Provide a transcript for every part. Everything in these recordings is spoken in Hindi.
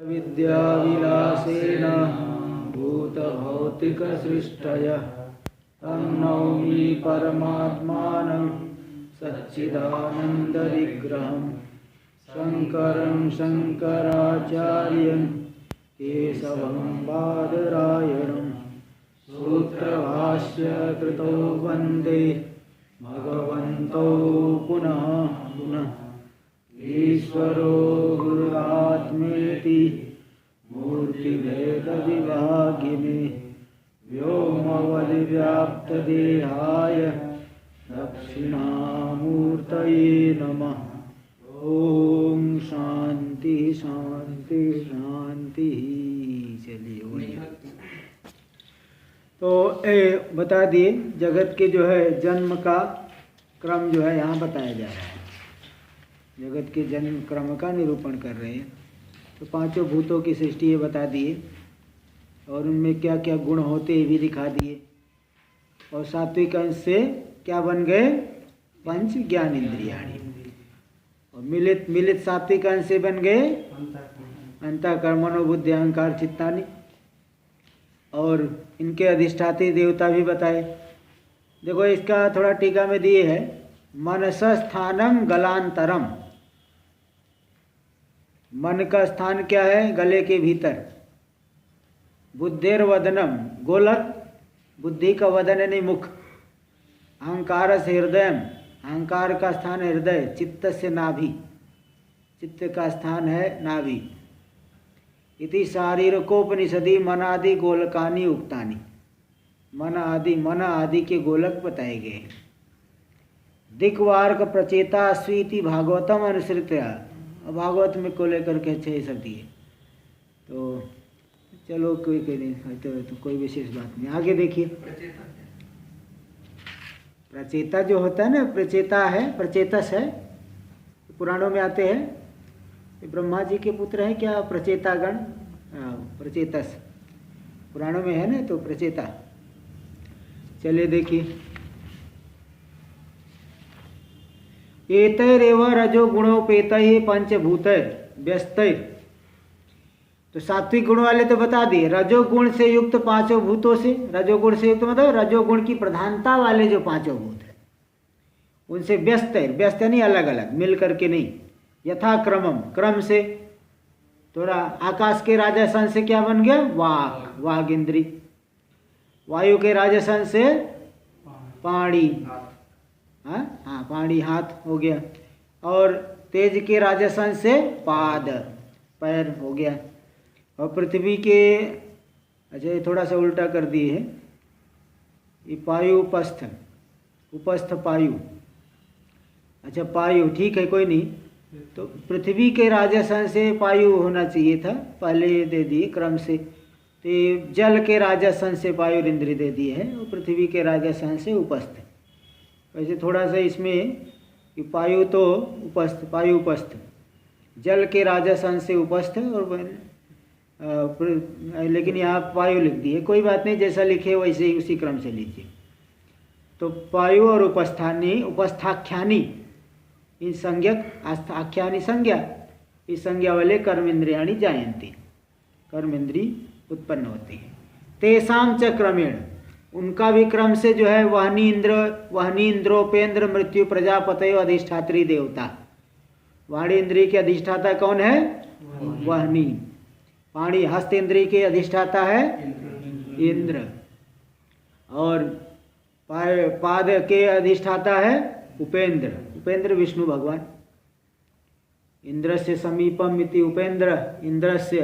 विद्याविलासेन भूतभौतिकसृष्टयः तं नौमि परमात्मानं सच्चिदानन्दविग्रहं शङ्करं शङ्कराचार्यं केशवं बादरायणं सूत्रभाष्यकृतो वन्दे भगवन्तौ पुनः पुनः ईश्वरो गुरुरात्मेति मूर्तिभेदविभागिने व्योमवद्व्याप्तदेहाय दक्षिणामूर्तये नमः। ओम शांति शांति शांति। चलिए वही तो बता दिए जगत के जो है जन्म का क्रम जो है यहाँ बताया जा रहा है। जगत के जन्म क्रम का निरूपण कर रहे हैं। तो पांचों भूतों की सृष्टि ये बता दिए और उनमें क्या क्या गुण होते ये भी दिखा दिए। और सात्विक अंश से क्या बन गए? पंच ज्ञान इंद्रियाणि। और मिलित सात्विक अंश से बन गए अंतःकरण मनोबुद्धि अहंकार चित्तानि। और इनके अधिष्ठात्री देवता भी बताए। देखो इसका थोड़ा टीका में दिए है, मनस स्थानम गलांतरम। मन का स्थान क्या है? गले के भीतर। बुद्धिर वदनम, गोलक बुद्धि का वदन नहीं मुख। अहंकार से हृदय, अहंकार का स्थान है हृदय। चित्त से नाभि, चित्त का स्थान है नाभि। इति शारीरकोपनिषदि मन आदि गोलकानि उक्तानि। मन आदि के गोलक बताए गए। दिक्वार्क प्रचेता स्वीति भागवतम अनुसृत्य। भागवत में को लेकर के अच्छे सब दिए। तो चलो कोई नहीं तो कोई विशेष बात नहीं। आगे देखिए, प्रचेता जो होता है ना, प्रचेता है, प्रचेतस है, पुराणों में आते हैं। ब्रह्मा जी के पुत्र हैं क्या प्रचेतागण? प्रचेतस पुराणों में है ना, तो प्रचेता। चलिए देखिए, एतैरेव रजो गुणोपेतैः पंचभूतैः व्यस्तैः। तो सात्विक गुण वाले तो बता दिए। रजोगुण से युक्त पांचों भूतों से, रजोगुण से युक्त मतलब रजोगुण की प्रधानता वाले जो पांचों भूत है उनसे व्यस्त है। व्यस्त नहीं अलग अलग, मिल करके नहीं। यथा क्रमम, क्रम से। थोड़ा आकाश के राजसन से क्या बन गया? वाक, वाग इंद्री। वायु के राजसन से पाणी, हाँ पाणी हाथ हो गया। और तेज के राजसन से पाद, पैर हो गया। और पृथ्वी के, अच्छा ये थोड़ा सा उल्टा कर दिए है, ये पायु उपस्थ, उपस्थ पायु। अच्छा पायु ठीक है, कोई नहीं। तो पृथ्वी के राजसन से पायु होना चाहिए था, पहले दे दिए क्रम से। तो जल के राजसन से पायु इंद्रिय दे दिए है, और पृथ्वी के राजसन से उपस्थ। वैसे थोड़ा सा इसमें कि पायु तो उपस्थ, पायु उपस्थ, जल के राजसन से उपस्थ। और लेकिन यहाँ पायु लिख दिए, कोई बात नहीं, जैसा लिखे वैसे ही उसी क्रम से लीजिए। तो पायु और उपस्थानी, उपस्थाख्यानी, इन संज्ञक आख्यानी संज्ञा, इस संज्ञा वाले कर्म इंद्रियाणि जायन्ति, कर्म इंद्री उत्पन्न होती है। तेषां च क्रमेण, उनका भी क्रम से जो है वहनी इंद्र, वहनी इंद्रोपेंद्र मृत्यु प्रजापतयो अधिष्ठात्री देवता। वाणी इंद्री के अधिष्ठाता कौन है? वहनी। पाणी हस्त इंद्री के अधिष्ठाता है इंद्र। और पाद के अधिष्ठाता है उपेंद्र, उपेंद्र विष्णु भगवान। इंद्र से समीपम इति उपेंद्र, इंद्र से,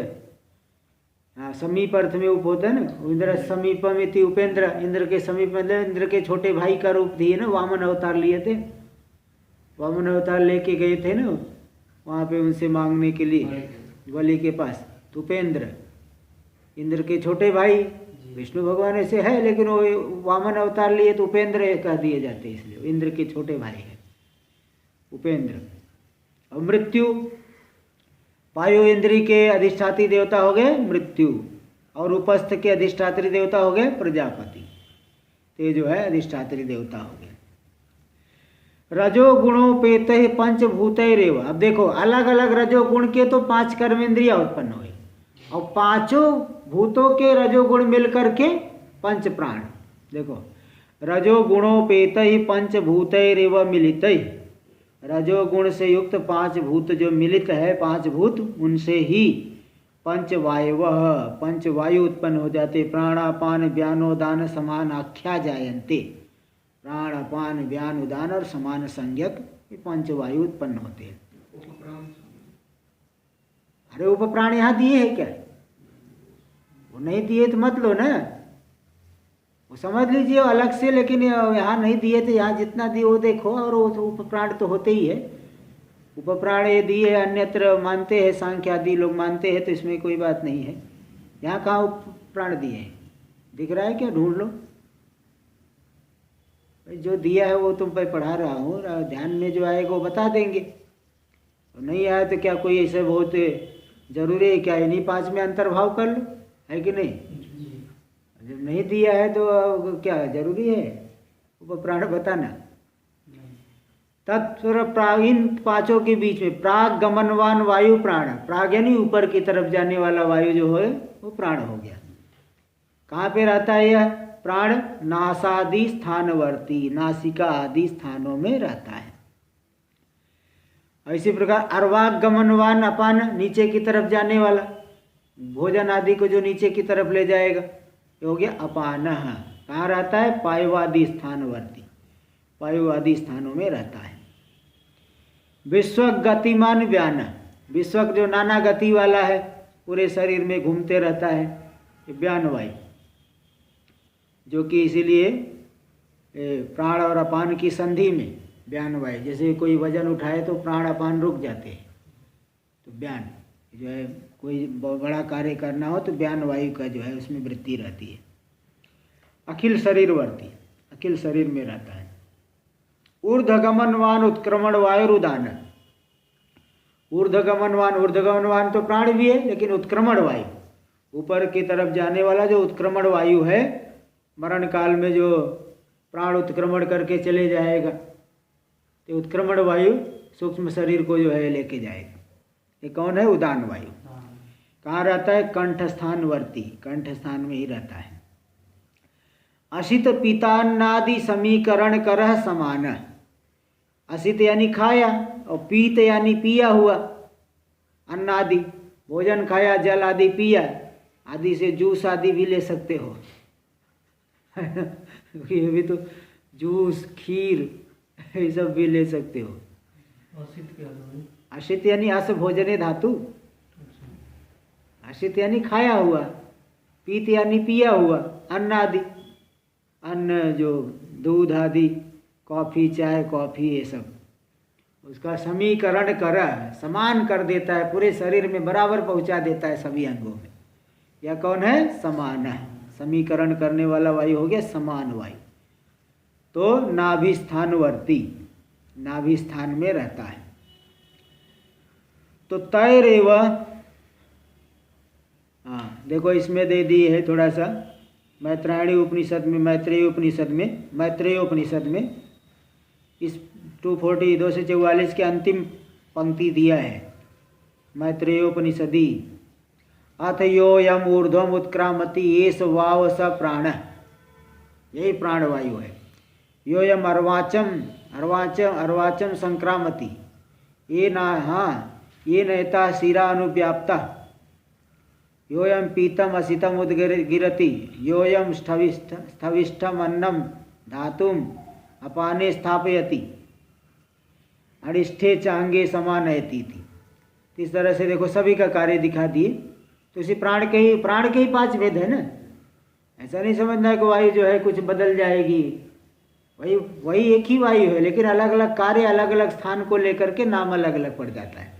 हाँ समीप अर्थ में उप होता है ना। इंद्र समीपम इति उपेंद्र, इंद्र के समीप मतलब इंद्र के छोटे भाई का रूप दिए ना, वामन अवतार लिए थे। वामन अवतार लेके गए थे ना वहाँ पे उनसे मांगने के लिए बलि के पास। तो उपेंद्र इंद्र के छोटे भाई, विष्णु भगवान ऐसे है लेकिन वो वामन अवतार लिए तो उपेंद्र कह दिए जाते, इसलिए इंद्र के छोटे भाई है उपेंद्र। और मृत्यु, वायु इंद्री के अधिष्ठात्री देवता हो गए मृत्यु, और उपस्थ के अधिष्ठात्री देवता हो गए प्रजापति। ते जो है अधिष्ठात्री देवता हो गए। रजोगुणोपेत पंचभूतैरेव। अब देखो अलग अलग रजोगुण के तो 5 कर्मेंद्रियां उत्पन्न हुई। और पांचों भूतों के रजोगुण मिलकर के पंच प्राण। देखो, रजोगुणोपेत ही पंचभूतैरेव मिलित। रजोगुण से युक्त पांच भूत जो मिलित है, पांच भूत, उनसे ही पंच वायु उत्पन्न हो जाते। प्राणापान व्यानोदान समान आख्या जायन्ते। प्राण अपान व्यान उदान और समान संज्ञक ये पंच वायु उत्पन्न होते हैं। अरे उपप्राण यहाँ दिए है क्या? वो नहीं दिए तो मत लो ना, वो समझ लीजिए अलग से, लेकिन यहाँ नहीं दिए थे, यहाँ जितना दिए वो देखो। और वो उपप्राण तो होते ही है। उपप्राण ये दिए है, अन्यत्र मानते हैं, सांख्य आदि लोग मानते हैं, तो इसमें कोई बात नहीं है। यहाँ कहाँ उपप्राण दिए हैं? दिख रहा है क्या? ढूंढ लो। जो दिया है वो तुम पे पढ़ा रहा हूँ, ध्यान में जो आएगा वो बता देंगे। और नहीं आया तो क्या कोई ऐसे बहुत जरूरी है क्या? इन्हीं पांच में अंतर्भाव कर लो, है कि नहीं? जब नहीं दिया है तो क्या जरूरी है उपप्राण बताना? तत्पर इन पांचों के बीच में प्राग गमनवान वायु प्राण, प्राग यानी ऊपर की तरफ जाने वाला वायु जो है वो प्राण हो गया। कहाँ पे रहता है यह प्राण? नासादि स्थानवर्ती, नासिका आदि स्थानों में रहता है। इसी प्रकार अर्वाग गमनवान अपान, नीचे की तरफ जाने वाला, भोजन आदि को जो नीचे की तरफ ले जाएगा, ये हो गया अपान। कहाँ रहता है? पायुवादि स्थानवर्ती, पायुवादि स्थानों में रहता है। विश्वक गतिमान व्यान, विश्वक जो नाना गति वाला है, पूरे शरीर में घूमते रहता है, ये व्यान वायु, जो कि इसीलिए प्राण और अपान की संधि में व्यान वायु, जैसे कोई वजन उठाए तो प्राण अपान रुक जाते हैं, तो व्यान जो है कोई बड़ा कार्य करना हो तो व्यान वायु का जो है उसमें वृत्ति रहती है। अखिल शरीरवर्ती, अखिल शरीर में रहता है। ऊर्ध्वगमनवान उत्क्रमण वायुरुदान, ऊर्ध्वगमनवान तो प्राण भी है, लेकिन उत्क्रमण वायु, ऊपर की तरफ जाने वाला जो उत्क्रमण वायु है, मरण काल में जो प्राण उत्क्रमण करके चले जाएगा, तो उत्क्रमण वायु सूक्ष्म शरीर को जो है लेके जाएगा। ये कौन है? उदान वायु। कहाँ रहता है? कंठ स्थानवर्ती, कंठ स्थान में ही रहता है। असित पीतान्नादि समीकरण करह समान, असित यानी खाया, और पीत यानी पिया हुआ, अन्नादि भोजन खाया, जल आदि पिया, आदि से जूस आदि भी ले सकते हो ये भी तो जूस, खीर, ये सब भी ले सकते हो। असित यानी अस भोजने धातु, असित यानी खाया हुआ, पीत यानी पिया हुआ, अन्न आदि, अन्न जो दूध आदि, कॉफ़ी, चाय, कॉफ़ी, ये सब, उसका समीकरण कर, समान कर देता है, पूरे शरीर में बराबर पहुंचा देता है सभी अंगों में। यह कौन है? समान है। समीकरण करने वाला वायु हो गया समान वायु। तो नाभि स्थानवर्ती, नाभि स्थान में रहता है। तो तैरेव, हाँ देखो इसमें दे दी है थोड़ा सा, मैत्रेयी उपनिषद में इस 242 के अंतिम पंक्ति दिया है। मैत्रेयोपनिषदि अथ योयम ऊर्ध्वम उत्क्रामति एष वाव स प्राण, यही प्राणवायु है। योयम अर्वाचम संक्रामति, ये ना, हाँ ये नयता शिरा अनुव्याप्ता, योयम पीतम असितम उद्गिरति, योयम स्थविष्ठम अन्नम धातुम अपाने स्थापयति, अनिष्ठे चांगे समानयति थी। इस तरह से देखो सभी का कार्य दिखा दिए। तो इसी प्राण के ही 5 भेद है ना, ऐसा नहीं समझना है कि वायु जो है कुछ बदल जाएगी, वही एक ही वायु है, लेकिन अलग अलग कार्य, अलग अलग स्थान को लेकर के नाम अलग अलग पड़ जाता है।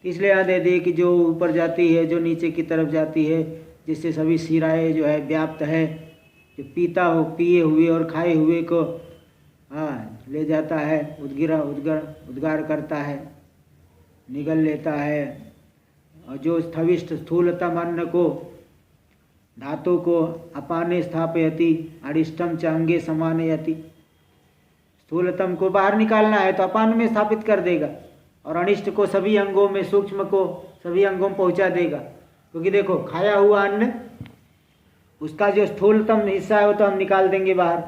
इसलिए याद है कि जो ऊपर जाती है, जो नीचे की तरफ जाती है, जिससे सभी शिराएँ जो है व्याप्त है, जो पीता हो, पिए हुए और खाए हुए को ले जाता है, उद्गार करता है, निगल लेता है। और जो स्थविष्ठ स्थूलतम अन्न को, धातु को अपाने स्थापयति, अरिष्टम चांगे समानयति, स्थूलतम को बाहर निकालना है तो अपान में स्थापित कर देगा, और अनिष्ट को सभी अंगों में, सूक्ष्म को सभी अंगों में पहुंचा देगा, क्योंकि देखो खाया हुआ अन्न, उसका जो स्थूलतम हिस्सा है वो तो हम निकाल देंगे बाहर,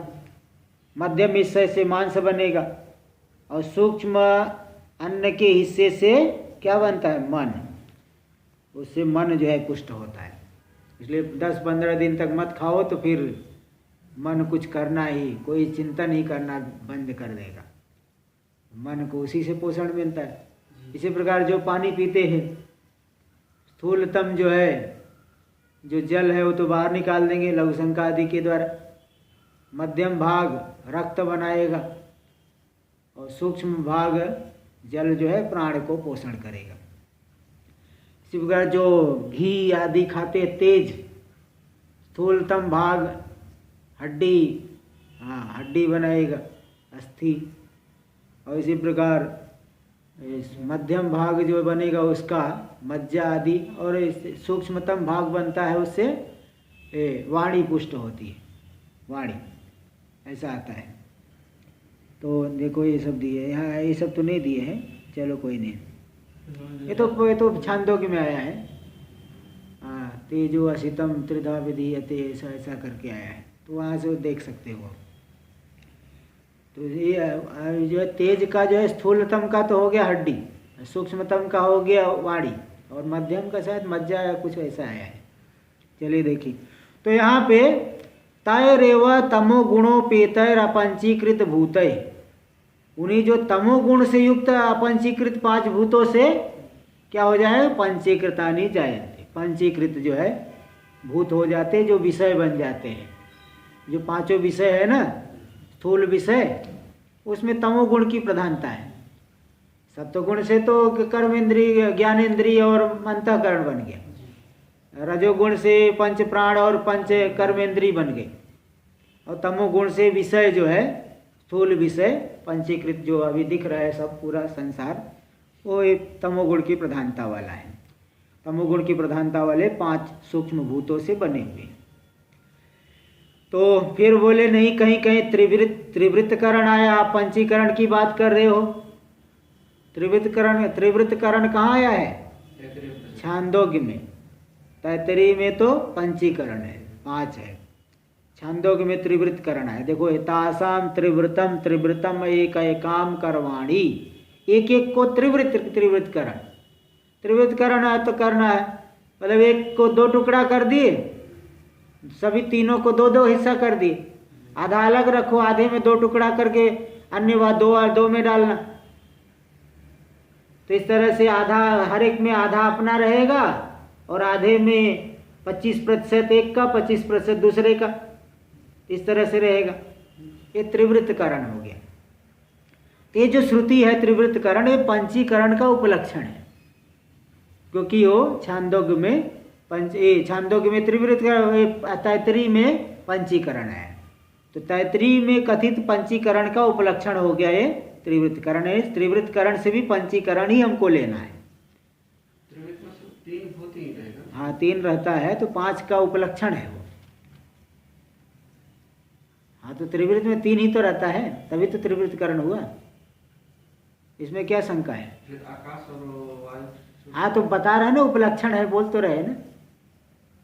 मध्यम हिस्से से मांस बनेगा, और सूक्ष्म अन्न के हिस्से से क्या बनता है? मन। उससे मन जो है पुष्ट होता है। इसलिए 10-15 दिन तक मत खाओ तो फिर मन कुछ करना ही, कोई चिंतन ही करना बंद कर देगा। मन को उसी से पोषण मिलता है। इसी प्रकार जो पानी पीते हैं, स्थूलतम जो है, जो जल है वो तो बाहर निकाल देंगे लघुशंका आदि के द्वारा, मध्यम भाग रक्त बनाएगा, और सूक्ष्म भाग जल जो है प्राण को पोषण करेगा। इसी प्रकार जो घी आदि खाते तेज, स्थूलतम भाग हड्डी, हड्डी बनाएगा, अस्थि, और इसी प्रकार मध्यम भाग जो बनेगा उसका मज्जा आदि, और सूक्ष्मतम भाग बनता है उससे वाणी पुष्ट होती है, वाणी, ऐसा आता है। तो देखो ये सब दिए यहाँ, ये सब तो नहीं दिए हैं, चलो कोई नहीं, ये तो छांदोग्य में आया है। तेजो असितम त्रिधा विधीयते, ऐसा करके आया है, तो वहाँ से देख सकते हो। तो ये जो है तेज का जो है स्थूलतम का तो हो गया हड्डी, सूक्ष्मतम का हो गया वाणी, और मध्यम का शायद मज्जा या कुछ ऐसा आया है। चलिए देखिए, तो यहाँ पे तैरेव तमोगुणोपेतैर अपंचीकृत भूतै, उन्हीं जो तमोगुण से युक्त अपंचीकृत 5 भूतों से क्या हो जाए? पंचीकृतानि जायन्ते, पंचीकृत जो है भूत हो जाते, जो विषय बन जाते हैं। जो 5 विषय है ना, स्थूल विषय, उसमें तमोगुण की प्रधानता है। सत्वगुण से तो कर्मेंद्रिय, ज्ञानेंद्रिय और अंतःकरण बन गया। रजोगुण से पंच प्राण और पंच कर्मेंद्रिय बन गए, और तमोगुण से विषय जो है स्थूल विषय पंचीकृत जो अभी दिख रहा है सब पूरा संसार, वो एक तमोगुण की प्रधानता वाला है। तमोगुण की प्रधानता वाले 5 सूक्ष्म भूतों से बने हुए। तो फिर बोले नहीं, कहीं कहीं त्रिवृत्तकरण आया, आप पंचीकरण की बात कर रहे हो। त्रिवृत्तकरण कहाँ आया है? छांदोग्य में। तैतरीय में तो पंचीकरण है, 5 है। छांदोग्य में त्रिवृत्तकरण है। देखो, तासाम त्रिवृतम एक एकाम करवाणी, एक एक को त्रिवृत्तकरण। त्रिवृत्तकरण है तो करना है, मतलब एक को 2 टुकड़ा कर दिए, सभी तीनों को 2-2 हिस्सा कर दिए, आधा अलग रखो, आधे में 2 टुकड़ा करके अन्य बात 2 में डालना। तो इस तरह से आधा, हर एक में आधा अपना रहेगा, और आधे में 25% एक का, 25% दूसरे का, इस तरह से रहेगा। ये त्रिवृत्तकरण हो गया। ये जो श्रुति है त्रिवृत्तकरण, ये पंचीकरण का उपलक्षण है, क्योंकि वो छांदोग्य में छांदोग्य में त्रिवृत्तकरण, तैतरीय में पंचीकरण है। तो तैतरीय में कथित पंचीकरण का उपलक्षण हो गया ये त्रिवृत्तकरण है। त्रिवृत्तकरण से भी पंचीकरण ही हमको लेना है। हाँ, 3 रहता है तो 5 का उपलक्षण है वो। हाँ, तो त्रिवृत्त में 3 ही तो रहता है, तभी तो त्रिवृत्तकरण हुआ। इसमें क्या शंका है? आकाश और हाँ, तो बता रहे ना, उपलक्षण है, बोल तो रहे ना,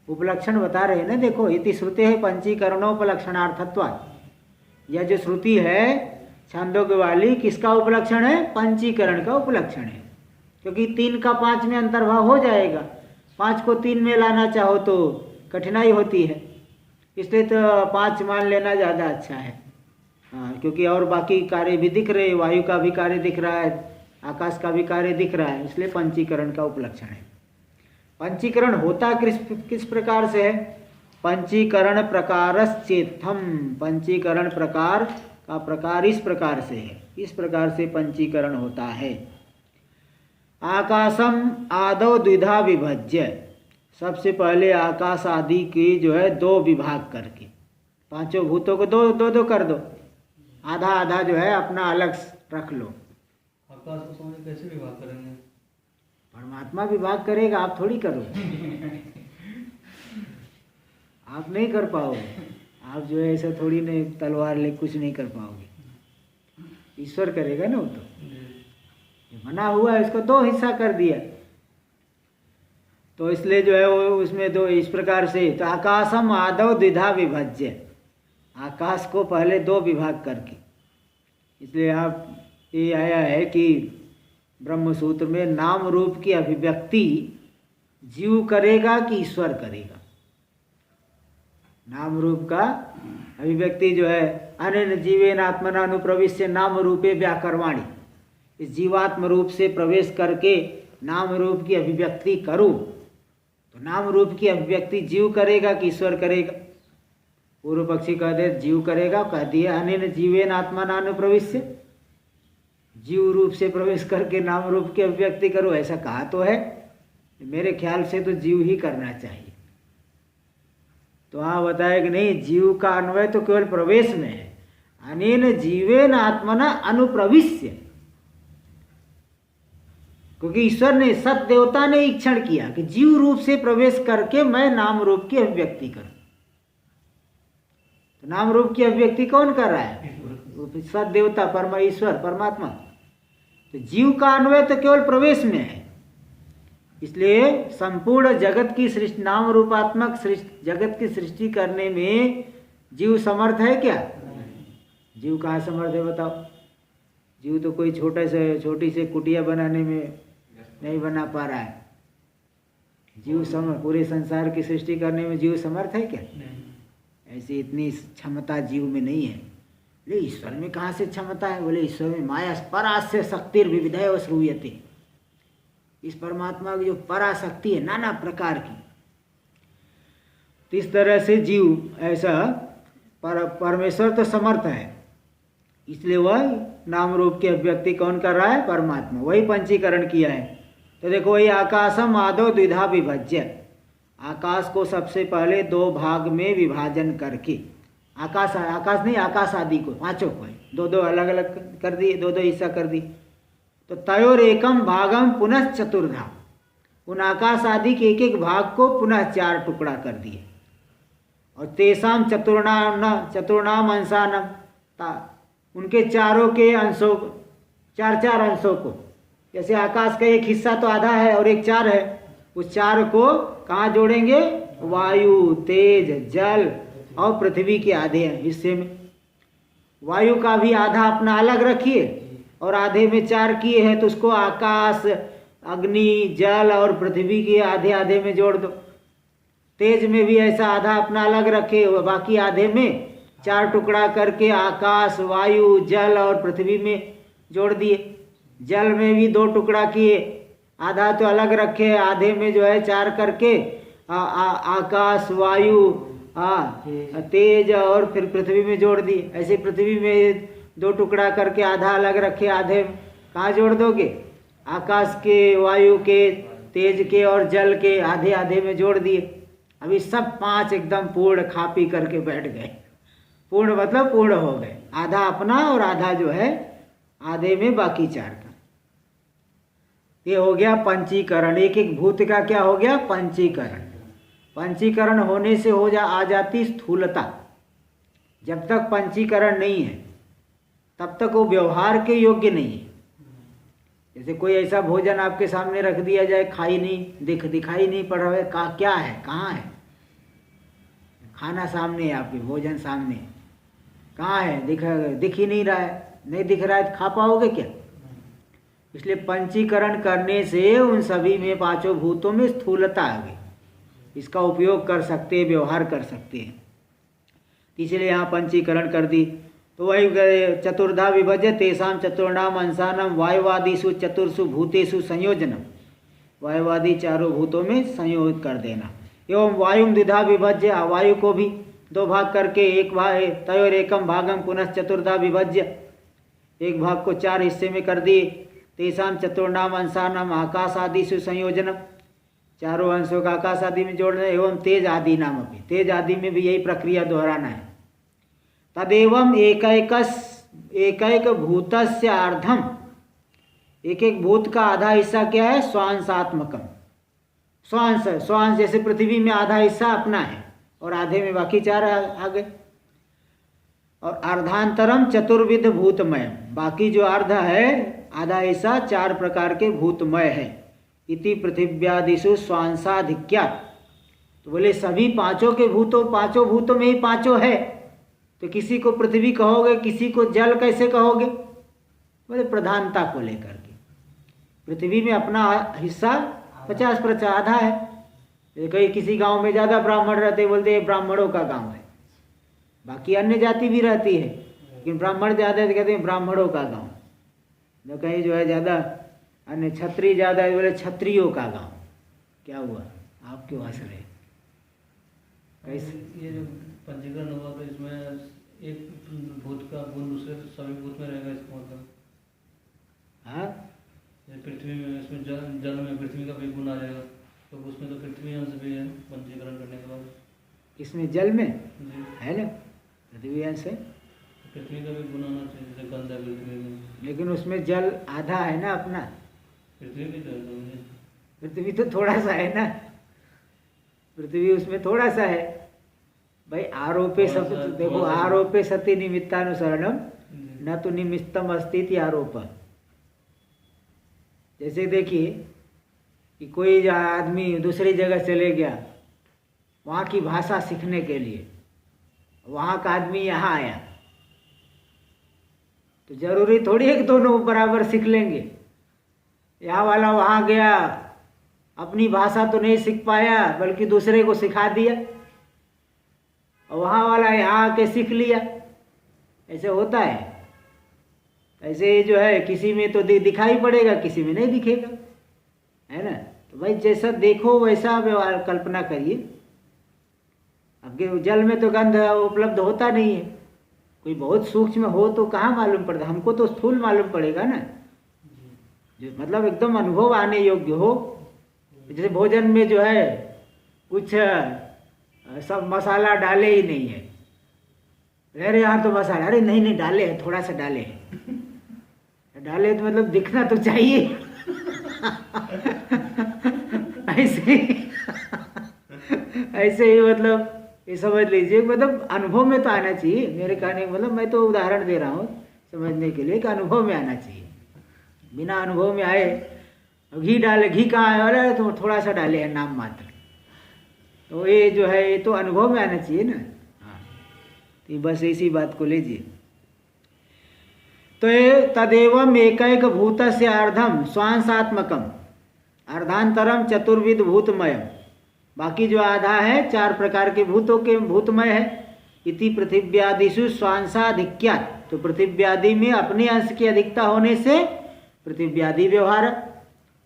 उपलक्षण बता रहे ना। देखो, इति श्रुते है पंचीकरणोपलक्षणार्थत्वात्। यह जो श्रुति है छांदोग्य वाली, किसका उपलक्षण है? पंचीकरण का उपलक्षण है, क्योंकि 3 का 5 में अंतर्भाव हो जाएगा। 5 को 3 में लाना चाहो तो कठिनाई होती है, इसलिए तो 5 मान लेना ज़्यादा अच्छा है। हाँ, क्योंकि और बाकी कार्य भी दिख रहे, वायु का भी कार्य दिख रहा है, आकाश का भी कार्य दिख रहा है, इसलिए पंचीकरण का उपलक्षण है। पंचीकरण होता किस प्रकार से है? पंचीकरण प्रकारश्चेत्थम, पंचीकरण प्रकार का प्रकार इस प्रकार से है, इस प्रकार से पंचीकरण होता है। आकाशम आदौ द्विधा विभज्य, सबसे पहले आकाश आदि के जो है 2 विभाग करके, 5 भूतों को 2-2 कर दो, आधा आधा जो है अपना अलग रख लो। आकाश को समझ कैसे विभाग करेंगे? परमात्मा विभाग करेगा, आप थोड़ी करोगे। आप नहीं कर पाओगे, आप जो है ऐसा थोड़ी नहीं तलवार ले कुछ नहीं कर पाओगे, ईश्वर करेगा ना। वो तो बना हुआ है, इसको 2 हिस्सा कर दिया। तो इसलिए जो है वो उसमें दो इस प्रकार से, तो आकाशम आदौ द्विधा विभज्य, आकाश को पहले दो विभाग करके, इसलिए आप ये आया है कि ब्रह्म सूत्र में नाम रूप की अभिव्यक्ति जीव करेगा कि ईश्वर करेगा। नाम रूप का अभिव्यक्ति जो है अनेन जीवेन आत्मना अनुप्रविश्य नाम रूपे व्याकरवाणी, इस जीवात्म रूप से प्रवेश करके नाम रूप की अभिव्यक्ति करूं, तो नाम रूप की अभिव्यक्ति जीव करेगा कि ईश्वर करेगा। पूर्व पक्षी कह दे जीव करेगा, कह दिया अनेन जीवेन आत्मना अनुप्रविश्य, जीव रूप से प्रवेश करके नाम रूप की अभिव्यक्ति करो, ऐसा कहा तो है, मेरे ख्याल से तो जीव ही करना चाहिए। तो हाँ बताया कि नहीं, जीव का अन्वय तो केवल प्रवेश में है, अनेन जीवेन आत्मना अनुप्रविश्य, क्योंकि ईश्वर ने सत देवता ने इच्छण किया कि जीव रूप से प्रवेश करके मैं नाम रूप की अभिव्यक्ति करूं। तो नाम रूप की अभिव्यक्ति कौन कर रहा है? सत देवता परमा ईश्वर परमात्मा। तो जीव का अन्वय तो केवल प्रवेश में है, इसलिए संपूर्ण जगत की सृष्टि, नाम रूपात्मक जगत की सृष्टि करने में जीव समर्थ है क्या? जीव कहाँ समर्थ है बताओ? जीव तो कोई छोटी से कुटिया बनाने में नहीं बना पा रहा है। जीव पूरे संसार की सृष्टि करने में जीव समर्थ है क्या? ऐसी इतनी क्षमता जीव में नहीं है। बोले ईश्वर में कहाँ से क्षमता है? बोले ईश्वर में माया परास्य शक्तिर विविधय व श्रूयते, इस परमात्मा की जो पराशक्ति है नाना प्रकार की, तो इस तरह से जीव ऐसा परमेश्वर तो समर्थ है, इसलिए वह नाम रूप की अभिव्यक्ति कौन कर रहा है? परमात्मा। वही पंचीकरण किया है। तो देखो वही आकाशम आदौ द्विधा विभज्य, आकाश को सबसे पहले दो भाग में विभाजन करके, आकाश नहीं आकाश आदि को पांचों को दो दो अलग अलग कर दिए, दो दो हिस्सा कर दिए। तो तयोर एकम भागम पुनः चतुर्धा, उन आकाश आदि के एक एक भाग को पुनः चार टुकड़ा कर दिए। और तेसाम चतुर्णाम अंशानम, उनके चारों के अंशों को, चार चार अंशों को, जैसे आकाश का एक हिस्सा तो आधा है और एक चार है, उस चार को कहाँ जोड़ेंगे? वायु, तेज, जल और पृथ्वी के आधे हिस्से में। वायु का भी आधा अपना अलग रखिए और आधे में चार किए हैं, तो उसको आकाश, अग्नि, जल और पृथ्वी के आधे आधे में जोड़ दो। तेज में भी ऐसा आधा अपना अलग रखे, बाकी आधे में चार टुकड़ा करके आकाश, वायु, जल और पृथ्वी में जोड़ दिए। जल में भी दो टुकड़ा किए, आधा तो अलग रखे, आधे में जो है चार करके आकाश, वायु, तेज और फिर पृथ्वी में जोड़ दी। ऐसे पृथ्वी में दो टुकड़ा करके आधा अलग रखे, आधे कहाँ जोड़ दोगे? आकाश के, वायु के, तेज के और जल के आधे आधे में जोड़ दिए। अभी सब पांच एकदम पूर्ण खा पी करके बैठ गए। पूर्ण मतलब पूर्ण हो गए, आधा अपना और आधा जो है आधे में बाकी चार का। ये हो गया पंचीकरण। एक एक भूत का क्या हो गया? पंचीकरण। पंचीकरण होने से आ जाती स्थूलता। जब तक पंचीकरण नहीं है तब तक वो व्यवहार के योग्य नहीं है। जैसे कोई ऐसा भोजन आपके सामने रख दिया जाए, दिखाई नहीं पड़ रहा है, क्या है, कहाँ है? खाना सामने है आपके, भोजन सामने है, कहाँ है? दिख ही नहीं रहा है। नहीं दिख रहा है तो खा पाओगे क्या? इसलिए पंचीकरण करने से उन सभी में, पांचों भूतों में स्थूलता आ गई। इसका उपयोग कर सकते हैं, व्यवहार कर सकते हैं, इसलिए यहाँ पंचीकरण कर दी। तो वही चतुर्धा विभज्य तेषाम चतुर्णाम अंशानम वायुवादिषु चतुर्षु भूतेषु संयोजनम, वायुवादी चारों भूतों में संयोग कर देना। एवं वायुम द्विधा विभज्य, वायु को भी दो भाग करके, एक भाग तयोर एकम भागम पुनः चतुर्धा विभज्य, एक भाग को चार हिस्से में कर दिए। तेषाम चतुर्णाम अंशानम आकाश आदिषु संयोजनम, चारों अंशों का आकाश आदि में जोड़ना। एवं तेज आदि नाम भी, तेज आदि में भी यही प्रक्रिया दोहराना है। तदेवं एकैक भूतस्य अर्धम, एक एक भूत का आधा हिस्सा क्या है? स्वांशात्मकम, स्वांश जैसे पृथ्वी में आधा हिस्सा अपना है और आधे में बाकी चार आ गए। और अर्धांतरम चतुर्विध भूतमय, बाकी जो अर्ध है आधा हिस्सा चार प्रकार के भूतमय है। इति पृथिव्यादिषु स्वांसाधिक्यात्। तो बोले सभी पांचों भूतों में ही पांचों है, तो किसी को पृथ्वी कहोगे, किसी को जल कैसे कहोगे? बोले प्रधानता को लेकर के। पृथ्वी में अपना हिस्सा 50% आधा है। कहीं किसी गांव में ज़्यादा ब्राह्मण रहते, बोलते हैं ब्राह्मणों का गांव है। बाकी अन्य जाति भी रहती है, लेकिन ब्राह्मण ज़्यादा है तो कहते हैं ब्राह्मणों का गांव। न कहीं जो है ज़्यादा अन्य क्षत्रिय ज़्यादा है, बोले क्षत्रियों का गांव। क्या हुआ, आप क्यों हंस रहे? कैसे? ये जो पंजीकरण हुआ तो इसमें एक भूत का गुण दूसरे सभी भूत में रहेगा, इसका मतलब? हाँ, पृथ्वी में, इसमें जल में पृथ्वी का भी गुण आ जाएगा, तो उसमें तो पृथ्वी अंश भी है पंजीकरण करने के बाद। इसमें जल में जी है ना, पृथ्वी अंश है, पृथ्वी का भी गुण आना चाहिए, जैसे गंध है पृथ्वी में। लेकिन उसमें जल आधा है ना अपना। पृथ्वी भी तो है, पृथ्वी तो थोड़ा सा है ना, पृथ्वी उसमें थोड़ा सा है भाई। आरोपे सब देखो, आरोपे सति निमित्तानुसरणम न तो निमित्तम अस्तिति आरोप। जैसे देखिए कि कोई आदमी दूसरी जगह चले गया वहाँ की भाषा सीखने के लिए, वहाँ का आदमी यहाँ आया, तो जरूरी थोड़ी है कि दोनों बराबर सीख लेंगे। यहाँ वाला वहाँ गया, अपनी भाषा तो नहीं सीख पाया बल्कि दूसरे को सिखा दिया, और वहाँ वाला यहाँ आके सीख लिया। ऐसे होता है। ऐसे जो है किसी में तो दिखाई पड़ेगा, किसी में नहीं दिखेगा, है ना। तो भाई जैसा देखो वैसा व्यवहार कल्पना करिए। अब जल में तो गंध उपलब्ध होता नहीं है, कोई बहुत सूक्ष्म हो तो कहाँ मालूम पड़ता, हमको तो स्थूल मालूम पड़ेगा ना, जो मतलब एकदम अनुभव आने योग्य हो। जैसे भोजन में जो है कुछ सब मसाला डाले ही नहीं है, अरे यहाँ तो मसाला, अरे नहीं नहीं डाले हैं, थोड़ा सा डाले हैं। डाले तो मतलब दिखना तो चाहिए। ऐसे ही मतलब ये समझ लीजिए, मतलब अनुभव में तो आना चाहिए। मेरे कहने का मतलब, मैं तो उदाहरण दे रहा हूँ समझने के लिए कि अनुभव में आना चाहिए। बिना अनुभव में आए घी डाले, घी कहाँ है, अरे तो थोड़ा सा डाले हैं नाम मात्र, तो ये जो है ये तो अनुभव में आना चाहिए ना। हाँ, तो बस इसी बात को लीजिए। तो ये तदेवम एकैक भूतस्य अर्धम स्वांसात्मकम अर्धांतरम चतुर्विध भूतमयम। बाकी जो आधा है 4 प्रकार के भूतों के भूतमय है। इति पृथिव्यादिषु स्वांसाधिक्यात्। तो पृथिव्यादि में अपने अंश की अधिकता होने से पृथिव्यादि व्यवहार।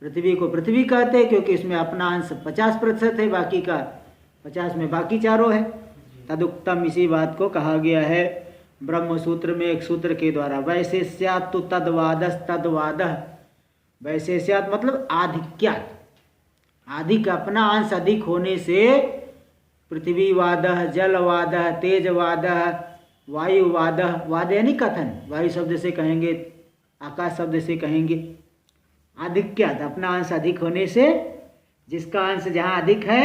पृथ्वी को पृथ्वी कहते हैं क्योंकि इसमें अपना अंश 50% है, बाकी का 50 में बाकी चारों है। तदुक्तम, इसी बात को कहा गया है ब्रह्म सूत्र में एक सूत्र के द्वारा। वैशेष्यात् तो तद्वादस्तद्वादः। वैशेष्यात् मतलब आधिक्यात्, अधिक अपना अंश अधिक होने से पृथ्वीवादः, जलवादः, तेजवादः, वायुवादः। वाद यानी कथन, वायु शब्द से कहेंगे, आकाश शब्द से कहेंगे। आधिक्यात् अपना अंश अधिक होने से, जिसका अंश जहाँ अधिक है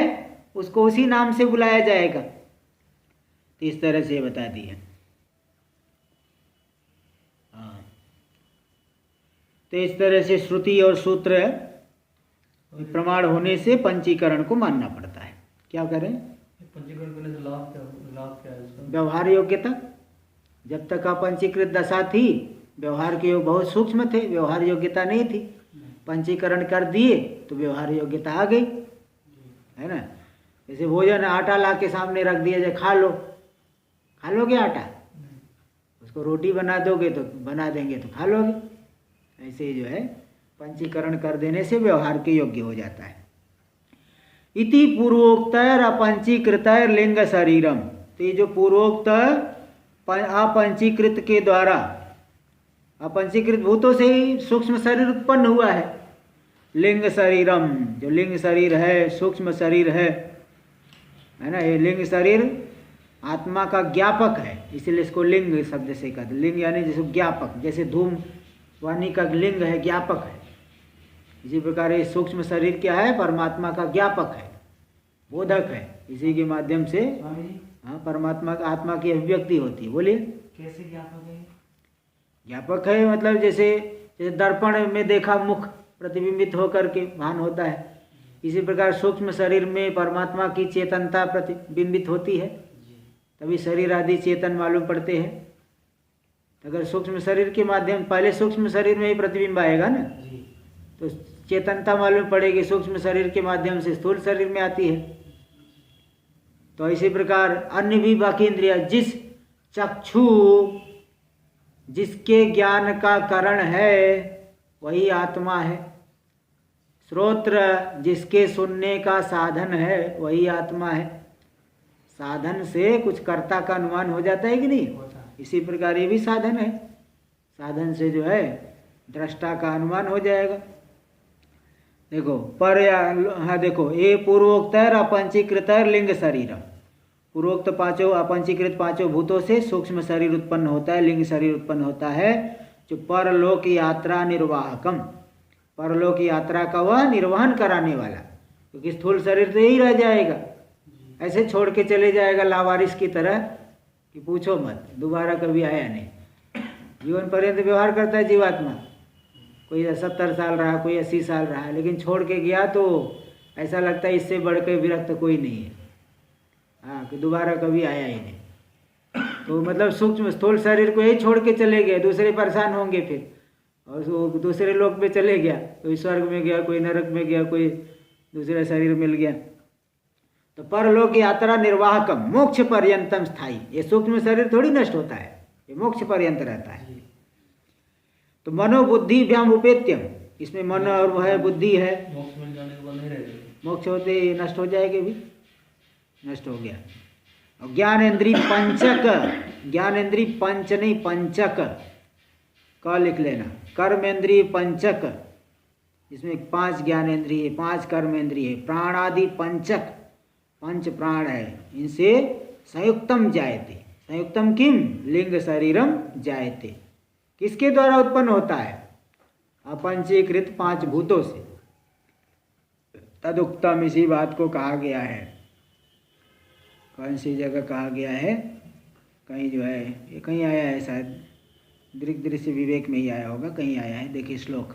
उसको उसी नाम से बुलाया जाएगा। तो इस तरह से बता दिया। हाँ, तो इस तरह से श्रुति और सूत्र प्रमाण होने से पंचीकरण को मानना पड़ता है। क्या करें? पंचीकरण करने से लाभ क्या है इसका? व्यवहार योग्यता। जब तक अपंचीकृत दशा थी, व्यवहार के योग बहुत सूक्ष्म थे, व्यवहार योग्यता नहीं थी। पंचीकरण कर दिए तो व्यवहार योग्यता आ गई, है ना। जैसे भोजन, आटा ला के सामने रख दिया जाए, खा लो, खा लोगे आटा? उसको रोटी बना दोगे तो बना देंगे तो खा लोगे। ऐसे ही जो है पंचीकरण कर देने से व्यवहार के योग्य हो जाता है। इति पूर्वोक्तर अपंचीकृतर लिंग शरीरम। तो ये जो पूर्वोक्त अपंचीकृत के द्वारा, अपंचीकृत भूतों से ही सूक्ष्म शरीर उत्पन्न हुआ है। लिंग शरीरम, जो लिंग शरीर है, सूक्ष्म शरीर है ना। ये लिंग शरीर आत्मा का ज्ञापक है, इसलिए इसको लिंग शब्द से कहते। लिंग यानी जैसे ज्ञापक, जैसे धूम वाणी का लिंग है, ज्ञापक है। इसी प्रकार ये सूक्ष्म शरीर क्या है? परमात्मा का ज्ञापक है, बोधक है। इसी के माध्यम से हाँ परमात्मा का, आत्मा की अभिव्यक्ति होती है। बोलिए कैसे ज्ञापक है? ज्ञापक है मतलब जैसे दर्पण में देखा मुख, प्रतिबिंबित होकर के भान होता है। इसी प्रकार सूक्ष्म शरीर में परमात्मा की चेतनता प्रतिबिंबित होती है, तभी शरीर आदि चेतन मालूम पड़ते हैं। अगर सूक्ष्म शरीर के माध्यम, पहले सूक्ष्म शरीर में ही प्रतिबिंब आएगा ना, तो चेतनता मालूम पड़ेगी, सूक्ष्म शरीर के माध्यम से स्थूल शरीर में आती है। तो इसी प्रकार अन्य भी बाकी इंद्रिया, जिस चक्षु जिसके ज्ञान का कारण है वही आत्मा है, श्रोत्र जिसके सुनने का साधन है वही आत्मा है। साधन से कुछ कर्ता का अनुमान हो जाता है कि नहीं? इसी प्रकार ये भी साधन है, साधन से जो है दृष्टा का अनुमान हो जाएगा। देखो हाँ देखो, ये पूर्वोक्तर अपंचीकृतर लिंग शरीरम, पूर्वोक्त पांचों अपंचीकृत पांचों भूतों से सूक्ष्म शरीर उत्पन्न होता है, लिंग शरीर उत्पन्न होता है, जो परलोक यात्रा निर्वाहकम, परलोक यात्रा का वह निर्वहन कराने वाला, क्योंकि स्थूल शरीर तो यही रह जाएगा, ऐसे छोड़ के चले जाएगा लावारिस की तरह कि पूछो मत, दोबारा कभी आया नहीं। जीवन पर्यंत व्यवहार करता है जीवात्मा, कोई 70 साल रहा, कोई 80 साल रहा, लेकिन छोड़ के गया तो ऐसा लगता है इससे बढ़कर विरक्त कोई नहीं है, हाँ, कि दोबारा कभी आया ही नहीं। तो मतलब सूक्ष्म स्थूल शरीर को यही छोड़ के चले गए, दूसरे परेशान होंगे फिर, और वो दूसरे लोक में चले गया, कोई स्वर्ग में गया, कोई नरक में गया, कोई दूसरा शरीर मिल गया। तो परलोक यात्रा निर्वाहकम मोक्ष पर्यंतम स्थायी, ये सूक्ष्म शरीर थोड़ी नष्ट होता है, ये मोक्ष पर्यंत रहता है। तो मनोबुद्धि व्याम उपेत्यम, इसमें मन और वह बुद्धि है, मोक्ष मिल जाने के बाद नहीं रहेगा, मोक्ष होते नष्ट हो जाएगा, भी नष्ट हो गया। और ज्ञानेन्द्रिय पंचक, ज्ञानेन्द्रिय पंच नहीं पंचक का लिख लेना, कर्मेंद्रिय पंचक, इसमें 5 ज्ञानेन्द्रिय, 5 कर्मेंद्रिय, प्राणादि पंचक, 5 प्राण है, इनसे संयुक्तम जायते, संयुक्तम किम लिंग शरीरम जायते, किसके द्वारा उत्पन्न होता है? अपंचीकृत 5 भूतों से। तदुक्तम, इसी बात को कहा गया है, कौन सी जगह कहा गया है? कहीं जो है, ये कहीं आया है शायद, दृश्य विवेक में ही आया होगा, कहीं आया है, देखिए श्लोक,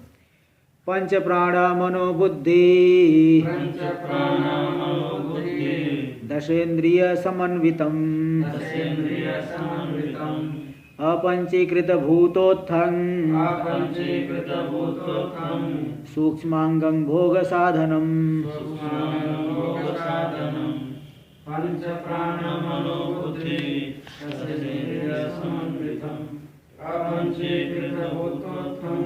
पंच प्राण मनोबुद्धि दशेन्द्रिय समन्वितम अपंचीकृत भूतोत्थं सूक्ष्मांगं भोग साधनम। पंच प्राण मनोबुद्धि दशेन्द्रिय समन्वितम अपंचीकृत भूतोत्थं